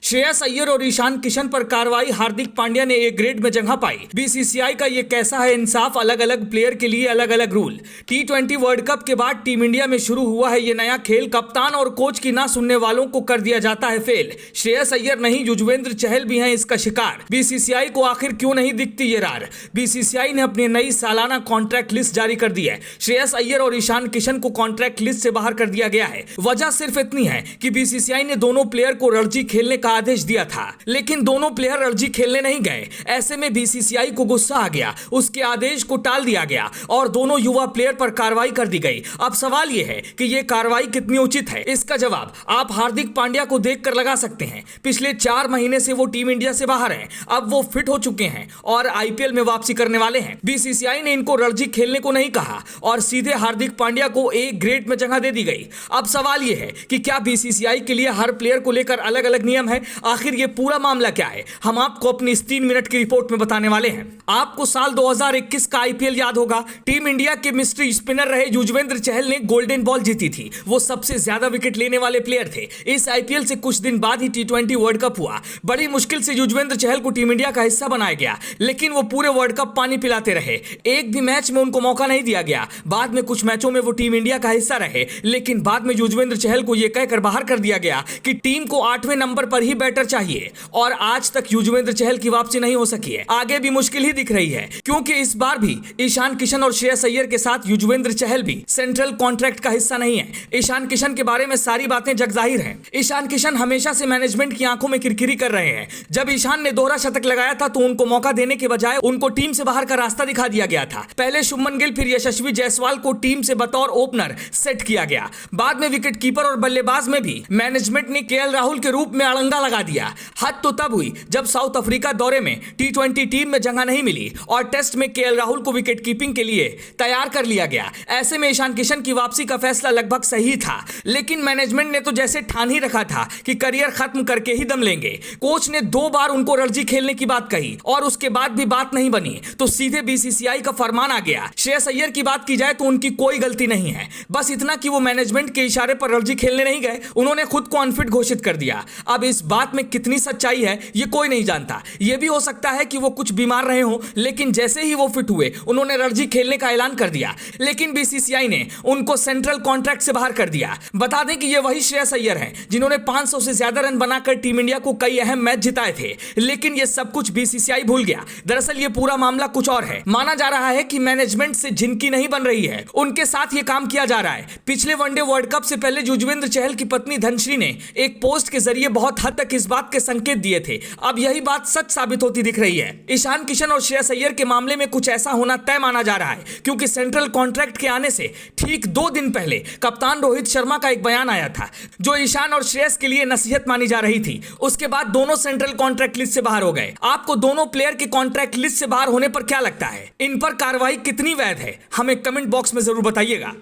श्रेयस अय्यर और ईशान किशन पर कार्रवाई, हार्दिक पांड्या ने ए ग्रेड में जगह पाई। बीसीसीआई का ये कैसा है इंसाफ, अलग अलग प्लेयर के लिए अलग अलग रूल। टी20 वर्ल्ड कप के बाद टीम इंडिया में शुरू हुआ है ये नया खेल। कप्तान और कोच की ना सुनने वालों को कर दिया जाता है फेल। श्रेयस अय्यर नहीं, युजवेंद्र चहल भी हैं इसका शिकार। बीसीसीआई को आखिर क्यों नहीं दिखती ये रार? बीसीसीआई ने अपनी नई सालाना कॉन्ट्रैक्ट लिस्ट जारी कर दी है। श्रेयस अय्यर और ईशान किशन को कॉन्ट्रैक्ट लिस्ट से बाहर कर दिया गया है। वजह सिर्फ इतनी है कि बीसीसीआई ने दोनों प्लेयर को रणजी खेलने का आदेश दिया था, लेकिन दोनों प्लेयर रणजी खेलने नहीं गए। ऐसे में बीसीसीआई को गुस्सा आ गया, उसके आदेश को टाल दिया गया और दोनों युवा प्लेयर पर कार्रवाई कर दी गई। अब सवाल यह है कि यह कार्रवाई कितनी उचित है। इसका जवाब आप हार्दिक पांड्या को देखकर लगा सकते हैं। पिछले 4 महीने से वो टीम इंडिया से बाहर हैं। अब वो फिट हो चुके हैं और आईपीएल में वापसी करने वाले हैं। बीसीसीआई ने इनको रणजी खेलने को नहीं कहा और सीधे हार्दिक पांड्या को ए ग्रेड में जगह दे दी गई। अब सवाल यह है कि क्या बीसीसीआई के लिए हर प्लेयर को लेकर अलग अलग नियम है? आखिर ये पूरा मामला क्या है, हम आपको अपनी इस 3 मिनट की रिपोर्ट में बताने वाले हैं। आपको साल 2021 का आईपीएल याद होगा। टीम इंडिया के मिस्ट्री स्पिनर रहे युजवेंद्र चहल ने गोल्डन बॉल जीती थी। वो सबसे ज्यादा विकेट लेने वाले प्लेयर थे। इस आईपीएल से कुछ दिन बाद ही टी20 वर्ल्ड कप हुआ। बड़ी मुश्किल से युजवेंद्र चहल को टीम इंडिया का हिस्सा बनाया गया, लेकिन वो पूरे वर्ल्ड कप पानी पिलाते रहे। एक भी मैच में उनको मौका नहीं दिया गया। बाद में कुछ मैचों में वो टीम इंडिया का हिस्सा रहे, लेकिन बाद में युजवेंद्र चहल को यह कहकर बाहर कर दिया गया कि टीम को 8वें नंबर पर ही बैटर चाहिए और आज तक युजवेंद्र चहल की वापसी नहीं हो सकी है। आगे भी मुश्किल ही दिख रही है, क्योंकि इस बार भी ईशान किशन और श्रेयस अय्यर के साथ युजवेंद्र चहल भी सेंट्रल कॉन्ट्रैक्ट का हिस्सा नहीं है। ईशान किशन के बारे में सारी बातें जगजाहिर हैं। ईशान किशन हमेशा से मैनेजमेंट की आंखों में किरकिरी कर रहे हैं। जब ईशान ने दोहरा शतक लगाया था तो उनको मौका देने के बजाय उनको टीम से बाहर का रास्ता दिखा दिया गया था। पहले शुभमन गिल फिर यशस्वी जायसवाल को टीम से बतौर ओपनर सेट किया गया। बाद में विकेट कीपर और बल्लेबाज में भी मैनेजमेंट ने केएल राहुल के रूप में अड़ंगा लगा दिया। हद तो तब हुई जब साउथ अफ्रीका दौरे में टी20 टीम में जगह नहीं मिली और टेस्ट में केएल राहुल को विकेट कीपिंग के लिए तैयार कर लिया गया। ऐसे में ईशान किशन की वापसी का फैसला लगभग सही था, लेकिन मैनेजमेंट ने तो जैसे ठान ही रखा था कि करियर खत्म करके ही दम लेंगे। कोच ने 2 बार उनको रणजी खेलने की बात कही और उसके बाद भी बात नहीं बनी तो सीधे बीसीसीआई का फरमान आ गया। श्रेयस अय्यर की बात की जाए तो उनकी कोई गलती नहीं है, बस इतना कि वो मैनेजमेंट के इशारे पर रणजी खेलने नहीं गए। उन्होंने खुद को अनफिट घोषित कर दिया। अब इस बात में कितनी सच्चाई है ये कोई नहीं जानता। यह भी हो सकता है कि वो कुछ बीमार रहे हों, लेकिन जैसे ही वो फिट हुए उन्होंने रणजी खेलने का ऐलान कर दिया। लेकिन बीसीसीआई ने उनको सेंट्रल कॉन्ट्रैक्ट से बाहर कर दिया। बता दें कि ये वही श्रेयस अय्यर हैं जिन्होंने 500 से ज्यादा रन बनाकर टीम इंडिया को कई अहम मैच जिताए थे, लेकिन ये सब कुछ बीसीसीआई भूल गया। दरअसल ये पूरा मामला कुछ और है। माना जा रहा है कि मैनेजमेंट से जिनकी नहीं बन रही है उनके साथ ये काम किया जा रहा है। पिछले वनडे वर्ल्ड कप से पहले युजवेंद्र चहल की पत्नी धनश्री ने एक पोस्ट के जरिए बहुत हद तक इस बात के संकेत दिए थे। अब यही बात सच साबित होती दिख रही है। ईशान किशन और श्रेयस अय्यर के मामले में कुछ ऐसा होना तय माना जा रहा है, क्योंकि सेंट्रल कॉन्ट्रैक्ट के आने से ठीक 2 दिन पहले कप्तान रोहित शर्मा का एक बयान आया था जो ईशान और श्रेयस के लिए नसीहत मानी जा रही थी। उसके बाद दोनों सेंट्रल कॉन्ट्रैक्ट लिस्ट से बाहर हो गए। आपको दोनों प्लेयर के कॉन्ट्रैक्ट लिस्ट से बाहर होने पर क्या लगता है? इन पर कार्रवाई कितनी वैध है? हमें कमेंट बॉक्स में जरूर बताइएगा।